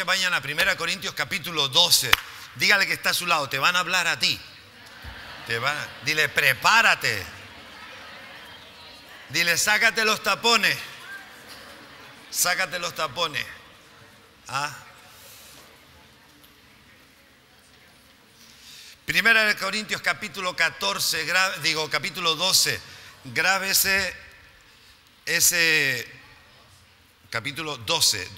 que vayan a 1 Corintios capítulo 12. Dígale que está a su lado, te van a hablar a ti. Dile, prepárate. Dile, sácate los tapones. Sácate los tapones. ¿Ah? 1 Corintios capítulo 14, capítulo 12. Grábese ese capítulo 12.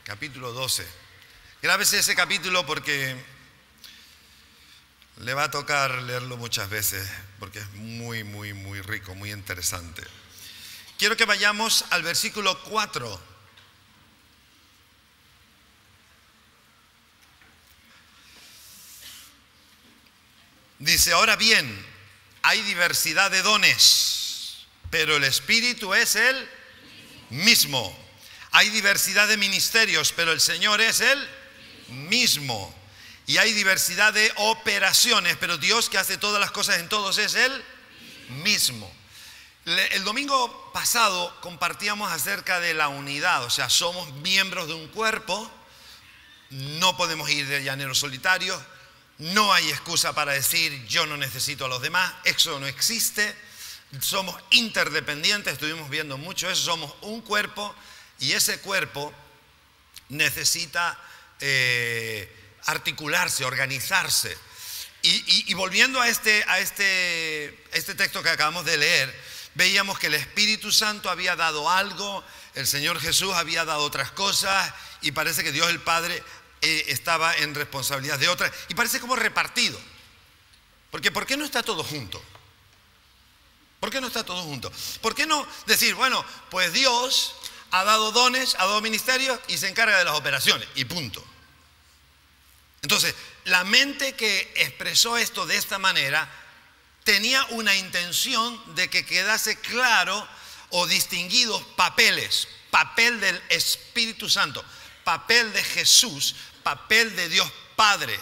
Capítulo 12. Grábese ese capítulo porque le va a tocar leerlo muchas veces, porque es muy, muy, muy rico, muy interesante. Quiero que vayamos al versículo 4. Dice, ahora bien, hay diversidad de dones, pero el Espíritu es el mismo. Hay diversidad de ministerios, pero el Señor es el mismo. Y hay diversidad de operaciones, pero Dios que hace todas las cosas en todos es el mismo. El domingo pasado compartíamos acerca de la unidad, o sea, somos miembros de un cuerpo, no podemos ir de llaneros solitarios, no hay excusa para decir yo no necesito a los demás, eso no existe, somos interdependientes, estuvimos viendo mucho eso, somos un cuerpo y ese cuerpo necesita articularse, organizarse. Y volviendo a este texto que acabamos de leer, veíamos que el Espíritu Santo había dado algo, el Señor Jesús había dado otras cosas y parece que Dios el Padre estaba en responsabilidad de otras y parece como repartido. Porque ¿por qué no está todo junto? ¿Por qué no está todo junto? ¿Por qué no decir, bueno, pues Dios ha dado dones, ha dado ministerios y se encarga de las operaciones y punto? Entonces, la mente que expresó esto de esta manera tenía una intención de que quedase claro o distinguidos papeles. Papel del Espíritu Santo, papel de Jesús, papel de Dios Padre.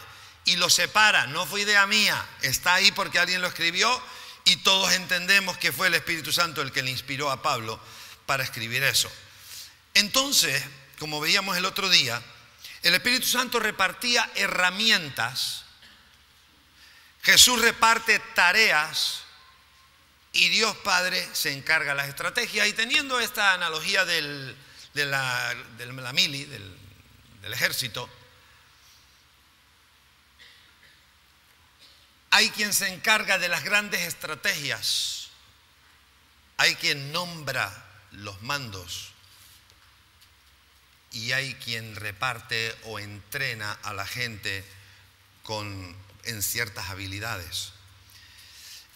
Y lo separa, no fue idea mía, está ahí porque alguien lo escribió y todos entendemos que fue el Espíritu Santo el que le inspiró a Pablo para escribir eso. Entonces, como veíamos el otro día, el Espíritu Santo repartía herramientas, Jesús reparte tareas y Dios Padre se encarga de las estrategias. Y teniendo esta analogía de la mili, del ejército, hay quien se encarga de las grandes estrategias, hay quien nombra los mandos y hay quien reparte o entrena a la gente en ciertas habilidades.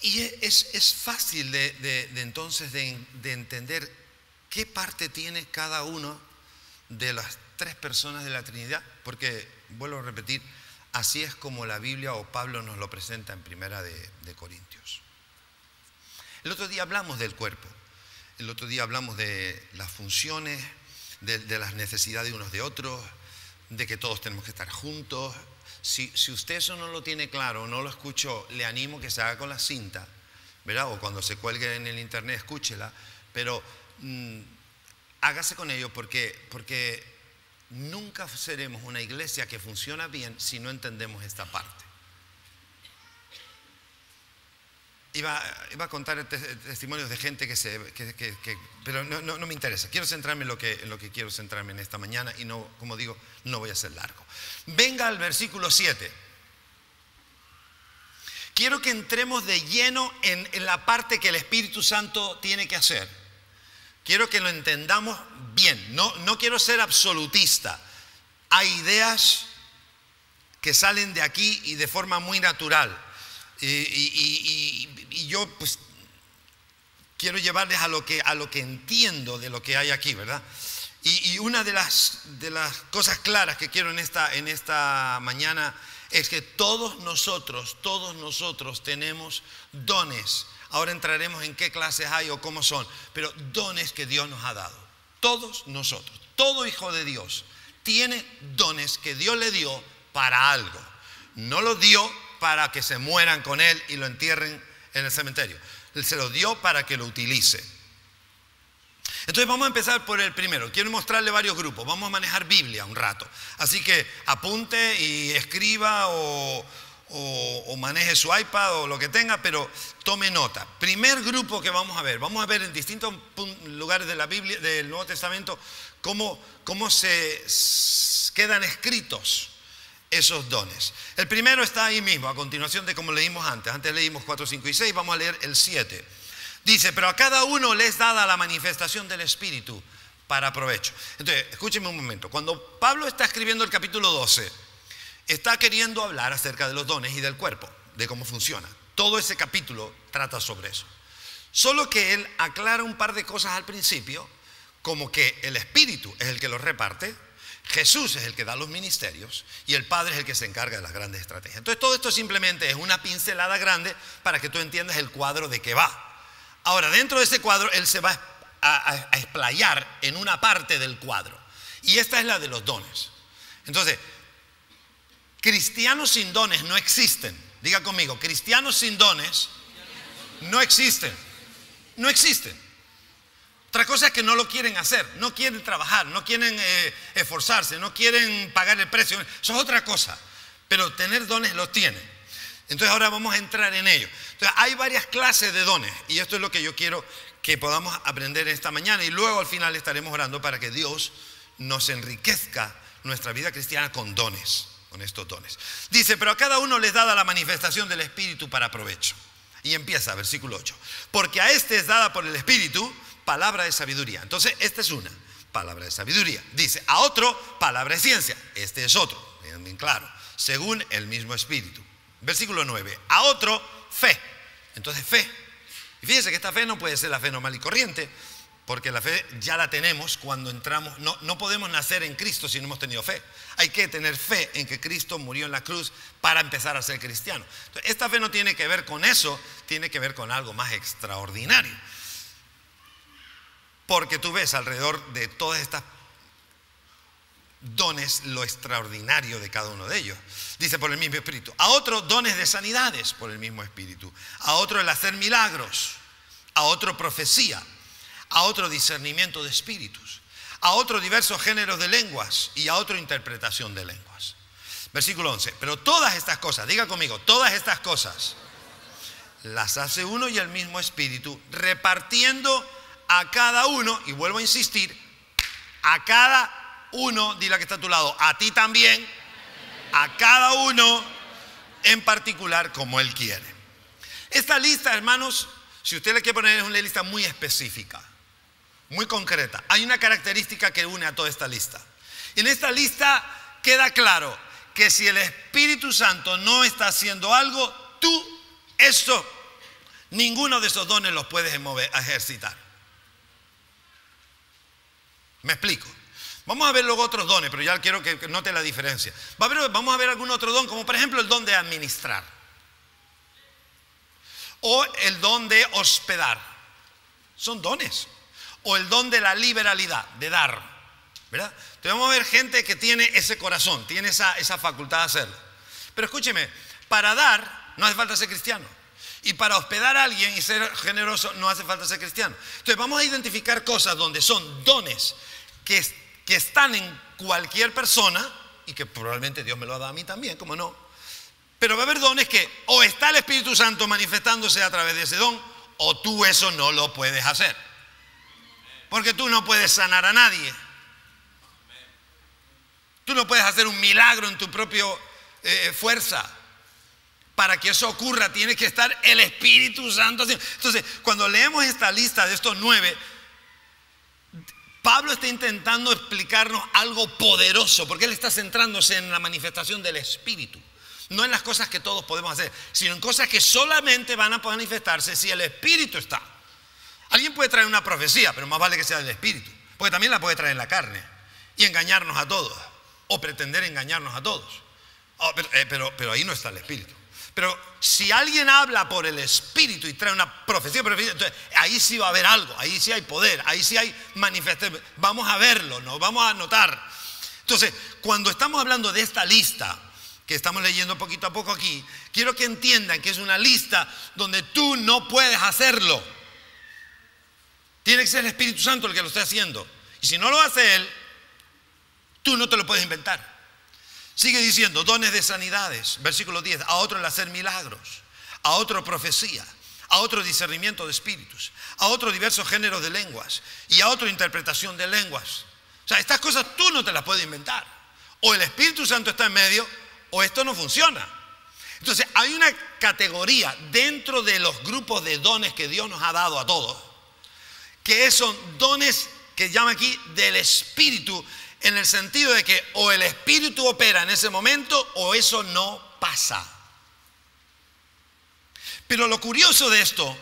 Y es fácil entonces de entender qué parte tiene cada uno de las tres personas de la Trinidad, porque, vuelvo a repetir, así es como la Biblia o Pablo nos lo presenta en Primera de Corintios. El otro día hablamos del cuerpo, el otro día hablamos de las funciones, de las necesidades de unos de otros, de que todos tenemos que estar juntos. Si usted eso no lo tiene claro, no lo escuchó, le animo que se haga con la cinta, ¿verdad? O cuando se cuelgue en el internet, escúchela, pero hágase con ello porque nunca seremos una iglesia que funciona bien si no entendemos esta parte. Iba a contar testimonios de gente pero no me interesa. Quiero centrarme en lo que quiero centrarme en esta mañana y no, como digo, no voy a ser largo. Venga al versículo 7. Quiero que entremos de lleno en la parte que el Espíritu Santo tiene que hacer. Quiero que lo entendamos bien. No quiero ser absolutista. Hay ideas que salen de aquí y de forma muy natural. Y yo pues quiero llevarles a lo que entiendo de lo que hay aquí, ¿verdad? Y una de las cosas claras que quiero en esta mañana es que todos nosotros tenemos dones. Ahora entraremos en qué clases hay o cómo son, pero dones que Dios nos ha dado. Todos nosotros, todo hijo de Dios tiene dones que Dios le dio para algo. No los dio para que se mueran con él y lo entierren en el cementerio. Él se lo dio para que lo utilice. Entonces vamos a empezar por el primero. Quiero mostrarle varios grupos. Vamos a manejar Biblia un rato. Así que apunte y escriba o maneje su iPad o lo que tenga, pero tome nota. Primer grupo que vamos a ver en distintos lugares de la Biblia, del Nuevo Testamento, cómo se quedan escritos esos dones. El primero está ahí mismo, a continuación de como leímos antes. Antes leímos 4, 5 y 6, vamos a leer el 7. Dice, pero a cada uno le es dada la manifestación del Espíritu para provecho. Entonces, escúcheme un momento. Cuando Pablo está escribiendo el capítulo 12, está queriendo hablar acerca de los dones y del cuerpo, de cómo funciona. Todo ese capítulo trata sobre eso. Solo que él aclara un par de cosas al principio, como que el Espíritu es el que los reparte, Jesús es el que da los ministerios y el Padre es el que se encarga de las grandes estrategias. Entonces todo esto simplemente es una pincelada grande para que tú entiendas el cuadro de qué va. Ahora, dentro de ese cuadro, él se va a explayar en una parte del cuadro. Y esta es la de los dones. Entonces, cristianos sin dones no existen. Diga conmigo, cristianos sin dones no existen. No existen. Otra cosa es que no lo quieren hacer, no quieren trabajar, no quieren esforzarse, no quieren pagar el precio. Eso es otra cosa. Pero tener dones los tienen. Entonces ahora vamos a entrar en ello. Entonces hay varias clases de dones y esto es lo que yo quiero que podamos aprender esta mañana y luego al final estaremos orando para que Dios nos enriquezca nuestra vida cristiana con dones, con estos dones. Dice, pero a cada uno les dada la manifestación del Espíritu para provecho. Y empieza, versículo 8. Porque a este es dada por el Espíritu palabra de sabiduría. Entonces esta es una palabra de sabiduría. Dice, a otro palabra de ciencia. Este es otro, bien claro, según el mismo Espíritu. Versículo 9, a otro fe. Entonces fe. Y fíjense que esta fe no puede ser la fe normal y corriente, porque la fe ya la tenemos cuando entramos. No podemos nacer en Cristo si no hemos tenido fe. Hay que tener fe en que Cristo murió en la cruz para empezar a ser cristiano. Entonces, esta fe no tiene que ver con eso, tiene que ver con algo más extraordinario. Porque tú ves alrededor de todas estas dones lo extraordinario de cada uno de ellos. Dice por el mismo Espíritu. A otro dones de sanidades por el mismo Espíritu. A otro el hacer milagros. A otro profecía. A otro discernimiento de espíritus. A otro diversos géneros de lenguas. Y a otro interpretación de lenguas. Versículo 11. Pero todas estas cosas, diga conmigo, todas estas cosas las hace uno y el mismo Espíritu, repartiendo a cada uno, y vuelvo a insistir, a cada uno, dile a que está a tu lado, a ti también, a cada uno en particular como él quiere. Esta lista, hermanos, si usted le quiere poner, es una lista muy específica, muy concreta. Hay una característica que une a toda esta lista. En esta lista queda claro que si el Espíritu Santo no está haciendo algo, ninguno de esos dones los puedes ejercitar. ¿Me explico? Vamos a ver luego otros dones, pero ya quiero que note la diferencia. Vamos a ver algún otro don, como por ejemplo el don de administrar. O el don de hospedar. Son dones. O el don de la liberalidad, de dar. ¿Verdad? Entonces vamos a ver gente que tiene ese corazón, tiene esa facultad de hacerlo. Pero escúcheme, para dar no hace falta ser cristiano. Y para hospedar a alguien y ser generoso no hace falta ser cristiano. Entonces vamos a identificar cosas donde son dones que están en cualquier persona y que probablemente Dios me lo ha dado a mí también, ¿cómo no? Pero va a haber dones que o está el Espíritu Santo manifestándose a través de ese don o tú eso no lo puedes hacer. Porque tú no puedes sanar a nadie. Tú no puedes hacer un milagro en tu propia fuerza. Para que eso ocurra tiene que estar el Espíritu Santo. Entonces, cuando leemos esta lista de estos 9, Pablo está intentando explicarnos algo poderoso, porque él está centrándose en la manifestación del Espíritu. No en las cosas que todos podemos hacer, sino en cosas que solamente van a manifestarse si el Espíritu está. Alguien puede traer una profecía, pero más vale que sea del Espíritu, porque también la puede traer en la carne y engañarnos a todos, o pretender engañarnos a todos. Pero ahí no está el Espíritu. Pero si alguien habla por el Espíritu y trae una profecía, entonces ahí sí va a haber algo, ahí sí hay poder, ahí sí hay manifestación. Vamos a verlo, nos vamos a notar. Entonces, cuando estamos hablando de esta lista que estamos leyendo poquito a poco aquí, quiero que entiendan que es una lista donde tú no puedes hacerlo. Tiene que ser el Espíritu Santo el que lo esté haciendo. Y si no lo hace Él, tú no te lo puedes inventar. Sigue diciendo, dones de sanidades, versículo 10, a otro el hacer milagros, a otro profecía, a otro discernimiento de espíritus, a otro diversos géneros de lenguas y a otro interpretación de lenguas. O sea, estas cosas tú no te las puedes inventar. O el Espíritu Santo está en medio o esto no funciona. Entonces hay una categoría dentro de los grupos de dones que Dios nos ha dado a todos, que son dones que llama aquí del Espíritu, en el sentido de que o el Espíritu opera en ese momento o eso no pasa. Pero lo curioso de esto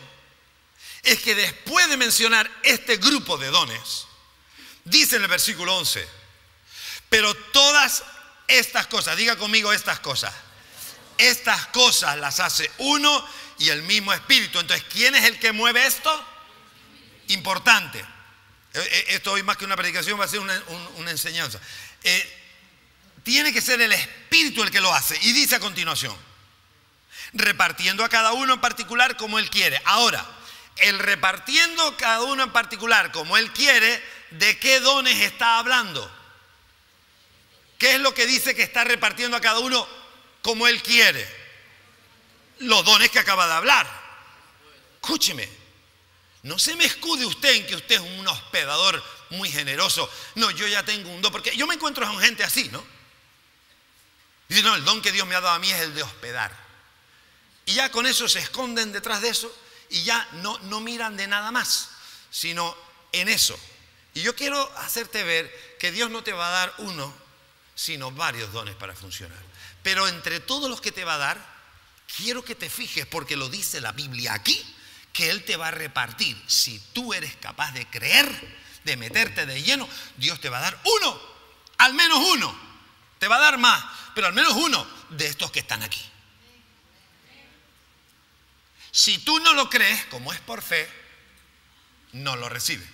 es que después de mencionar este grupo de dones, dice en el versículo 11, pero todas estas cosas, diga conmigo estas cosas las hace uno y el mismo Espíritu. Entonces, ¿quién es el que mueve esto? Importante. Esto hoy más que una predicación va a ser una enseñanza. Tiene que ser el Espíritu el que lo hace. Y dice a continuación, repartiendo a cada uno en particular como Él quiere. Ahora, el repartiendo a cada uno en particular como Él quiere, ¿de qué dones está hablando? ¿Qué es lo que dice que está repartiendo a cada uno como Él quiere? Los dones que acaba de hablar. Escúcheme. No se me escude usted en que usted es un hospedador muy generoso. No, yo ya tengo un don. Porque yo me encuentro con gente así, ¿no? Dice, no, el don que Dios me ha dado a mí es el de hospedar. Y ya con eso se esconden detrás de eso y ya no miran de nada más, sino en eso. Y yo quiero hacerte ver que Dios no te va a dar uno, sino varios dones para funcionar. Pero entre todos los que te va a dar, quiero que te fijes, porque lo dice la Biblia aquí, que Él te va a repartir. Si tú eres capaz de creer, de meterte de lleno, Dios te va a dar uno, al menos uno. Te va a dar más, pero al menos uno de estos que están aquí. Si tú no lo crees, como es por fe, no lo recibes.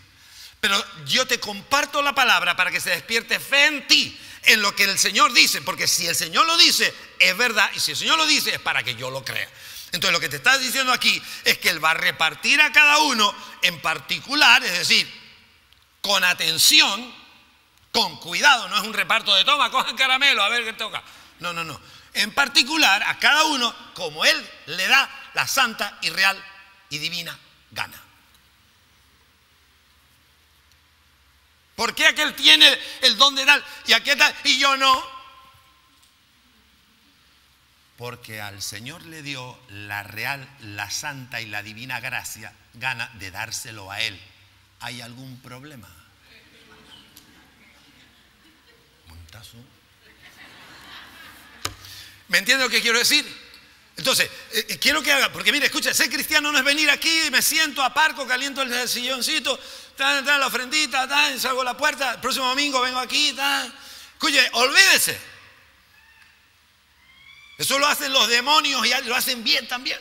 Pero yo te comparto la palabra para que se despierte fe en ti, en lo que el Señor dice, porque si el Señor lo dice, es verdad, y si el Señor lo dice, es para que yo lo crea. Entonces lo que te está diciendo aquí es que Él va a repartir a cada uno en particular, es decir, con atención, con cuidado. No es un reparto de toma, cojan caramelo, a ver qué toca. No. En particular a cada uno como Él le da la santa y real y divina gana. ¿Por qué aquel tiene el don de dar y aquel tal y yo no? Porque al Señor le dio la real, la santa y la divina gana de dárselo a Él. ¿Hay algún problema? Montazo. ¿Me entiende lo que quiero decir? Entonces, quiero que haga, porque mire, escucha, ser cristiano no es venir aquí, me siento, aparco, caliento el silloncito, la ofrendita, salgo a la puerta, el próximo domingo vengo aquí, escuche, olvídese. Eso lo hacen los demonios y lo hacen bien también.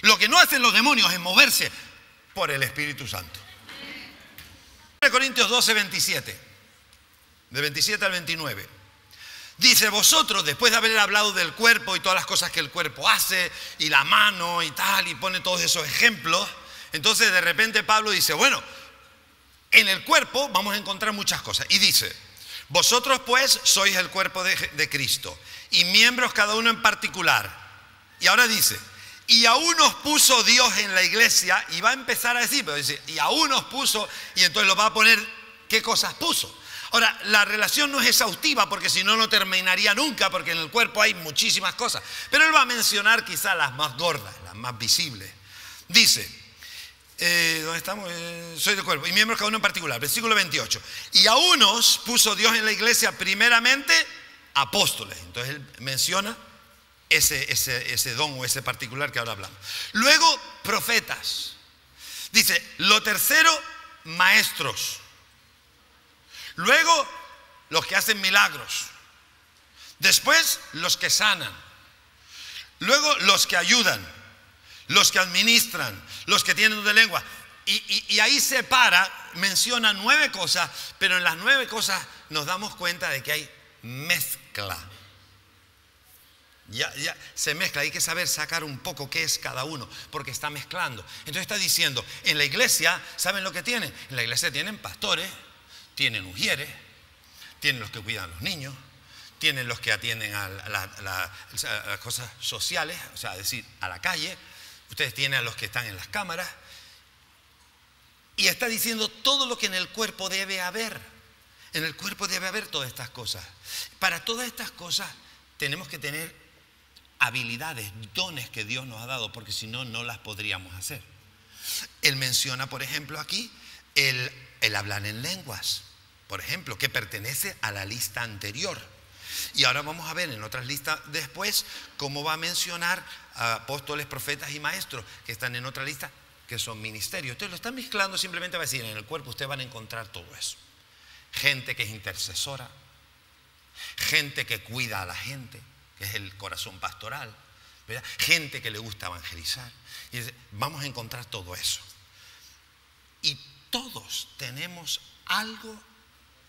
Lo que no hacen los demonios es moverse por el Espíritu Santo. 1 Corintios 12, 27, de 27 al 29. Dice, vosotros, después de haber hablado del cuerpo y todas las cosas que el cuerpo hace, y la mano y tal, y pone todos esos ejemplos, entonces de repente Pablo dice, bueno, en el cuerpo vamos a encontrar muchas cosas. Y dice, vosotros pues sois el cuerpo de Cristo, y miembros cada uno en particular. Y ahora dice, y aún os puso Dios en la iglesia, y va a empezar a decir, pero dice, y aún os puso, y entonces lo va a poner, ¿qué cosas puso? Ahora, la relación no es exhaustiva, porque si no, no terminaría nunca, porque en el cuerpo hay muchísimas cosas. Pero él va a mencionar quizás las más gordas, las más visibles. Dice, ¿dónde estamos? Soy del cuerpo, y miembros cada uno en particular. Versículo 28. Y a unos puso Dios en la iglesia primeramente apóstoles. Entonces él menciona ese don o ese particular que ahora hablamos. Luego, profetas. Dice, lo tercero, maestros. Luego, los que hacen milagros. Después, los que sanan. Luego, los que ayudan. Los que administran. Los que tienen de lengua. Y ahí separa, menciona 9 cosas, pero en las 9 cosas nos damos cuenta de que hay mezcla. Ya se mezcla, hay que saber sacar un poco qué es cada uno, porque está mezclando. Entonces está diciendo, en la iglesia, ¿saben lo que tienen? En la iglesia tienen pastores, tienen ujieres, tienen los que cuidan a los niños, tienen los que atienden a las cosas sociales, o sea, es decir, a la calle. Ustedes tienen a los que están en las cámaras. Y está diciendo todo lo que en el cuerpo debe haber. En el cuerpo debe haber todas estas cosas. Para todas estas cosas tenemos que tener habilidades, dones que Dios nos ha dado, porque si no, no las podríamos hacer. Él menciona, por ejemplo, aquí el hablar en lenguas, por ejemplo, que pertenece a la lista anterior. Y ahora vamos a ver en otras listas después cómo va a mencionar a apóstoles, profetas y maestros que están en otra lista, que son ministerios. Entonces lo están mezclando, simplemente va a decir, en el cuerpo ustedes van a encontrar todo eso. Gente que es intercesora, gente que cuida a la gente, que es el corazón pastoral, ¿verdad? Gente que le gusta evangelizar. Y vamos a encontrar todo eso. Y todos tenemos algo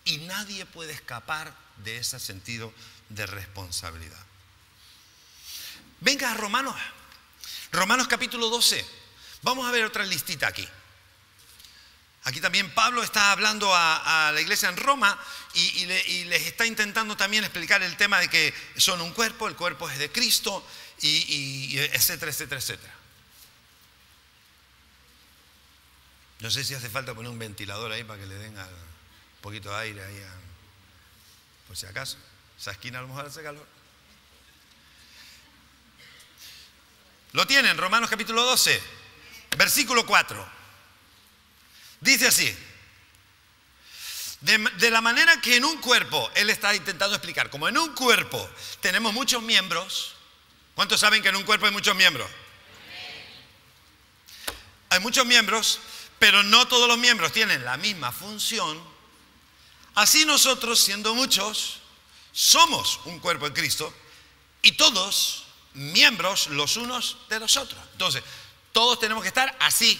y nadie puede escapar de ese sentido de responsabilidad. Venga a Romanos capítulo 12. Vamos a ver otra listita aquí. Aquí también Pablo está hablando a la iglesia en Roma y les está intentando también explicar el tema de que son un cuerpo, el cuerpo es de Cristo, y etcétera, etcétera, etcétera. No sé si hace falta poner un ventilador ahí para que le den un poquito de aire ahí, por si acaso. Esa esquina a lo mejor hace calor. Lo tienen, Romanos capítulo 12, versículo 4. Dice así, de la manera que en un cuerpo, él está intentando explicar, como en un cuerpo tenemos muchos miembros. ¿Cuántos saben que en un cuerpo hay muchos miembros? Hay muchos miembros, pero no todos los miembros tienen la misma función. Así nosotros, siendo muchos, somos un cuerpo en Cristo y todos miembros los unos de los otros. Entonces, todos tenemos que estar así.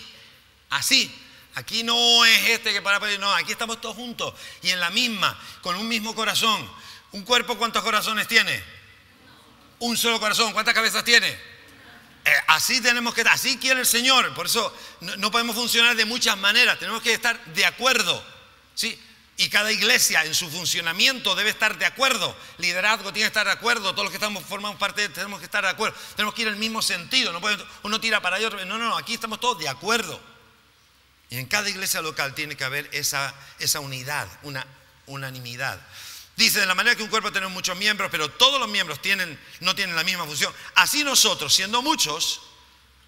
Aquí no es este que no, aquí estamos todos juntos y en la misma, con un mismo corazón. ¿Un cuerpo cuántos corazones tiene? Un solo corazón. ¿Cuántas cabezas tiene? Así tenemos que estar, así quiere el Señor. Por eso no podemos funcionar de muchas maneras, tenemos que estar de acuerdo, ¿sí? Y cada iglesia en su funcionamiento debe estar de acuerdo. Liderazgo tiene que estar de acuerdo. Todos los que formamos parte tenemos que estar de acuerdo. Tenemos que ir en el mismo sentido. No puede, uno tira para allá, otro. No, aquí estamos todos de acuerdo. Y en cada iglesia local tiene que haber esa unidad, una unanimidad. Dice, de la manera que un cuerpo tenemos muchos miembros, pero todos los miembros no tienen la misma función. Así nosotros, siendo muchos,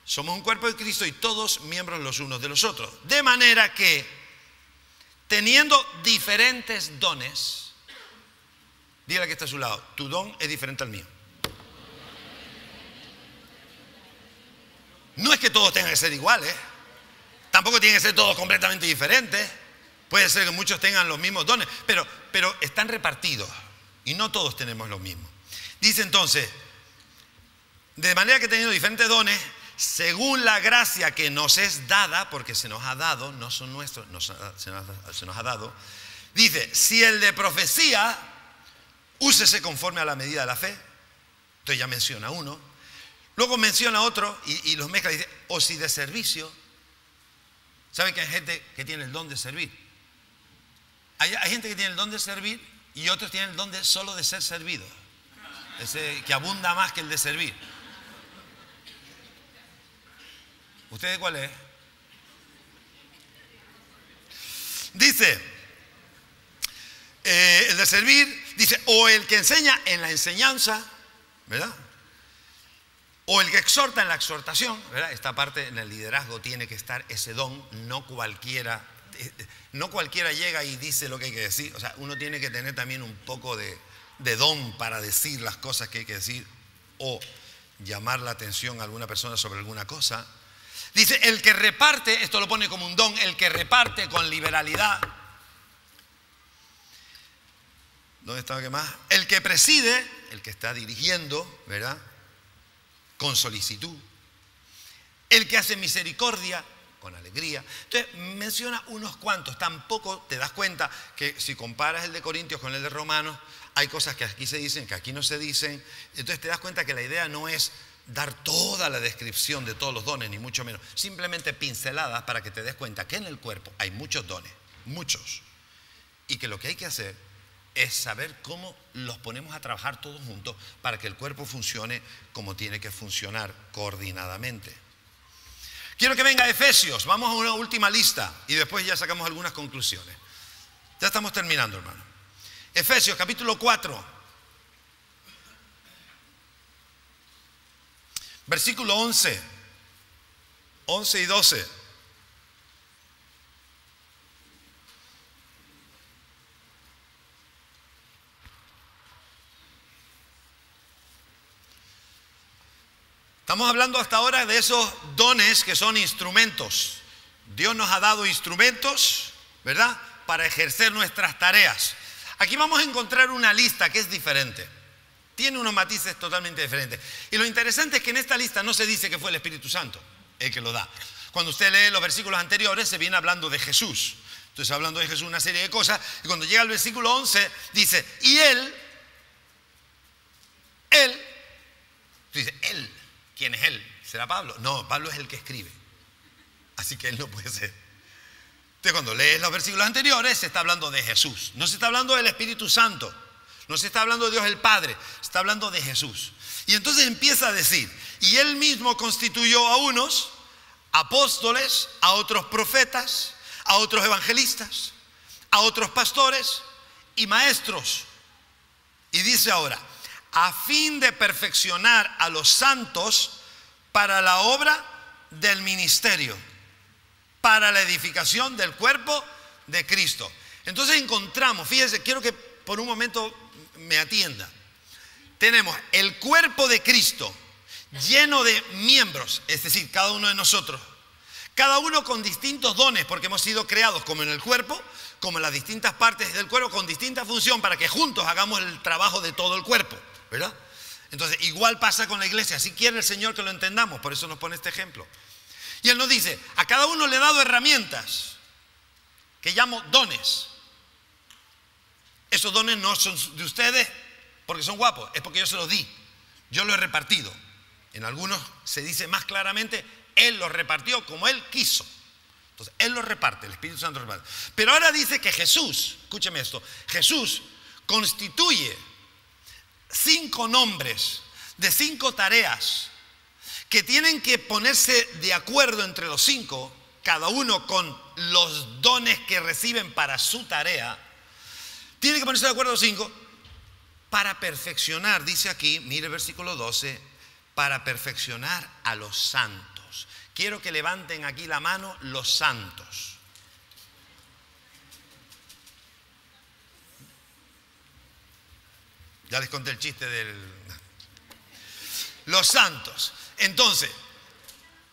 somos un cuerpo de Cristo y todos miembros los unos de los otros. De manera que, teniendo diferentes dones, dígale que está a su lado, tu don es diferente al mío. No es que todos tengan que ser iguales. Tampoco tienen que ser todos completamente diferentes. Puede ser que muchos tengan los mismos dones, pero están repartidos y no todos tenemos los mismos. Dice entonces, de manera que teniendo diferentes dones, según la gracia que nos es dada, porque se nos ha dado, no son nuestros, se nos ha dado, dice, si el de profecía, úsese conforme a la medida de la fe. Entonces ya menciona uno. Luego menciona otro y los mezcla y dice, o si de servicio. ¿Saben que hay gente que tiene el don de servir? Hay gente que tiene el don de servir y otros tienen el don solo de ser servidos. Ese que abunda más que el de servir. ¿Ustedes cuál es? Dice, el de servir, dice, o el que enseña en la enseñanza, ¿verdad? O el que exhorta en la exhortación, ¿verdad? Esta parte en el liderazgo tiene que estar ese don, no cualquiera llega y dice lo que hay que decir. O sea, uno tiene que tener también un poco de don para decir las cosas que hay que decir o llamar la atención a alguna persona sobre alguna cosa. Dice, el que reparte, esto lo pone como un don, el que reparte con liberalidad. ¿Dónde está lo que más? El que preside, el que está dirigiendo, ¿verdad? Con solicitud. El que hace misericordia, con alegría. Entonces menciona unos cuantos. Tampoco te das cuenta que si comparas el de Corintios con el de Romanos, hay cosas que aquí se dicen, que aquí no se dicen. Entonces te das cuenta que la idea no es dar toda la descripción de todos los dones, ni mucho menos. Simplemente pinceladas para que te des cuenta que en el cuerpo hay muchos dones, muchos. Y que lo que hay que hacer es saber cómo los ponemos a trabajar todos juntos para que el cuerpo funcione como tiene que funcionar, coordinadamente. Quiero que venga Efesios. Vamos a una última lista y después ya sacamos algunas conclusiones. Ya estamos terminando, hermano. Efesios capítulo 4, versículo 11 y 12. Estamos hablando hasta ahora de esos dones que son instrumentos. Dios nos ha dado instrumentos, ¿verdad?, para ejercer nuestras tareas. Aquí vamos a encontrar una lista que es diferente. Tiene unos matices totalmente diferentes. Y lo interesante es que en esta lista no se dice que fue el Espíritu Santo el que lo da. Cuando usted lee los versículos anteriores, se viene hablando de Jesús. Entonces, hablando de Jesús una serie de cosas. Y cuando llega al versículo 11, dice, y él, dice, él. ¿Quién es él? ¿Será Pablo? No, Pablo es el que escribe. Así que él no puede ser. Entonces, cuando lees los versículos anteriores, se está hablando de Jesús. No se está hablando del Espíritu Santo. No se está hablando de Dios el Padre. Se está hablando de Jesús. Y entonces empieza a decir, y él mismo constituyó a unos apóstoles, a otros profetas, a otros evangelistas, a otros pastores y maestros. Y dice ahora, a fin de perfeccionar a los santos para la obra del ministerio, para la edificación del cuerpo de Cristo. Entonces encontramos, fíjese, quiero que por un momento me atienda. Tenemos el cuerpo de Cristo lleno de miembros, es decir, cada uno de nosotros, cada uno con distintos dones, porque hemos sido creados como en el cuerpo, como en las distintas partes del cuerpo, con distinta función, para que juntos hagamos el trabajo de todo el cuerpo, ¿verdad? Entonces, igual pasa con la iglesia. Así quiere el Señor que lo entendamos. Por eso nos pone este ejemplo. Y Él nos dice, a cada uno le he dado herramientas que llamo dones. Esos dones no son de ustedes porque son guapos, es porque yo se los di. Yo los he repartido. En algunos se dice más claramente, Él los repartió como Él quiso. Entonces, Él los reparte, el Espíritu Santo los reparte. Pero ahora dice que Jesús, escúcheme esto, Jesús constituye 5 nombres de 5 tareas que tienen que ponerse de acuerdo entre los 5, cada uno con los dones que reciben para su tarea. Tienen que ponerse de acuerdo los 5 para perfeccionar, dice aquí, mire el versículo 12, para perfeccionar a los santos. Quiero que levanten aquí la mano los santos. Ya les conté el chiste los santos. Entonces,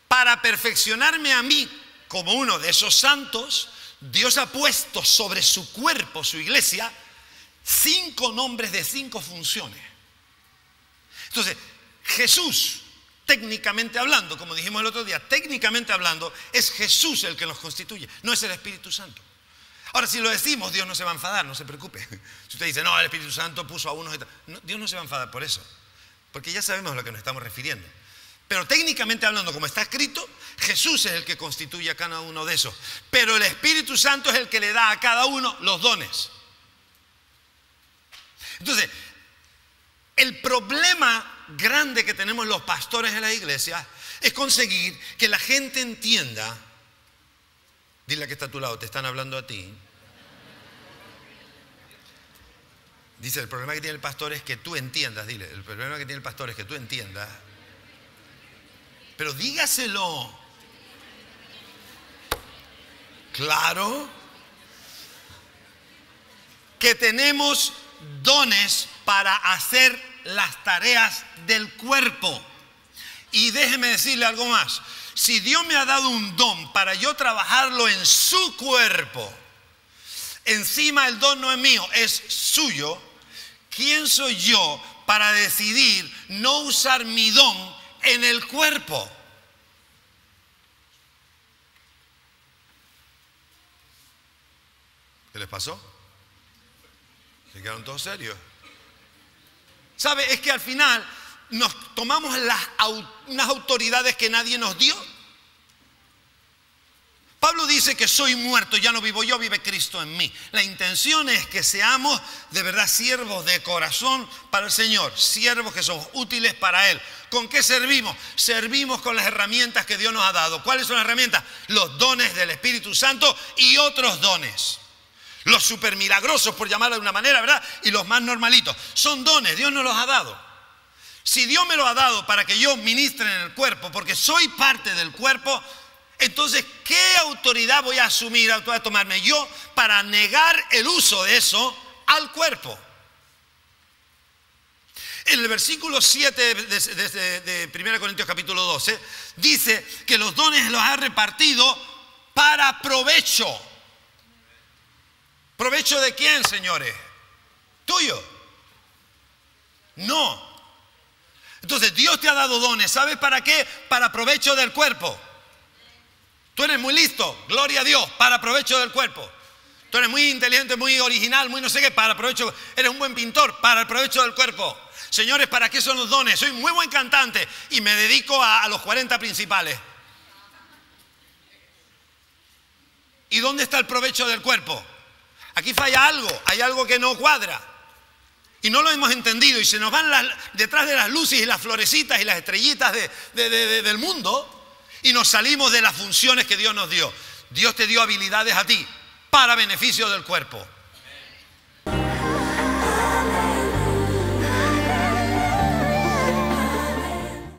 para perfeccionarme a mí como uno de esos santos, Dios ha puesto sobre su cuerpo, su iglesia, 5 nombres de 5 funciones. Entonces, Jesús, técnicamente hablando, como dijimos el otro día, técnicamente hablando, es Jesús el que nos constituye, no es el Espíritu Santo. Ahora, si lo decimos, Dios no se va a enfadar, no se preocupe. Si usted dice, no, el Espíritu Santo puso a unos... No, Dios no se va a enfadar por eso, porque ya sabemos a lo que nos estamos refiriendo. Pero técnicamente hablando, como está escrito, Jesús es el que constituye a cada uno de esos. Pero el Espíritu Santo es el que le da a cada uno los dones. Entonces, el problema grande que tenemos los pastores en la iglesia es conseguir que la gente entienda. Dile a que está a tu lado, te están hablando a ti. Dice, el problema que tiene el pastor es que tú entiendas, dile, el problema que tiene el pastor es que tú entiendas. Pero dígaselo. Claro. Que tenemos dones para hacer las tareas del cuerpo. Y déjeme decirle algo más. Si Dios me ha dado un don para yo trabajarlo en su cuerpo, encima el don no es mío, es suyo, ¿quién soy yo para decidir no usar mi don en el cuerpo? ¿Qué les pasó? ¿Se quedaron todos serios? ¿Sabe? Es que al final nos tomamos unas autoridades que nadie nos dio. Pablo dice que soy muerto, ya no vivo yo, vive Cristo en mí. La intención es que seamos de verdad siervos de corazón para el Señor, siervos que somos útiles para Él. ¿Con qué servimos? Servimos con las herramientas que Dios nos ha dado. ¿Cuáles son las herramientas? Los dones del Espíritu Santo y otros dones. Los super milagrosos, por llamarlo de una manera, ¿verdad? Y los más normalitos. Son dones, Dios nos los ha dado. Si Dios me los ha dado para que yo ministre en el cuerpo, porque soy parte del cuerpo, entonces, ¿qué autoridad voy a asumir, voy a tomarme yo para negar el uso de eso al cuerpo? En el versículo 7 de 1 Corintios capítulo 12, dice que los dones los ha repartido para provecho. ¿Provecho de quién, señores? ¿Tuyo? No. Entonces, Dios te ha dado dones, ¿sabes para qué? Para provecho del cuerpo. Tú eres muy listo, gloria a Dios, para provecho del cuerpo. Tú eres muy inteligente, muy original, muy no sé qué, para provecho. Eres un buen pintor, para el provecho del cuerpo. Señores, ¿para qué son los dones? Soy muy buen cantante y me dedico a los 40 principales. ¿Y dónde está el provecho del cuerpo? Aquí falla algo, hay algo que no cuadra. Y no lo hemos entendido y se nos van detrás de las luces y las florecitas y las estrellitas del mundo. Y nos salimos de las funciones que Dios nos dio. Dios te dio habilidades a ti para beneficio del cuerpo.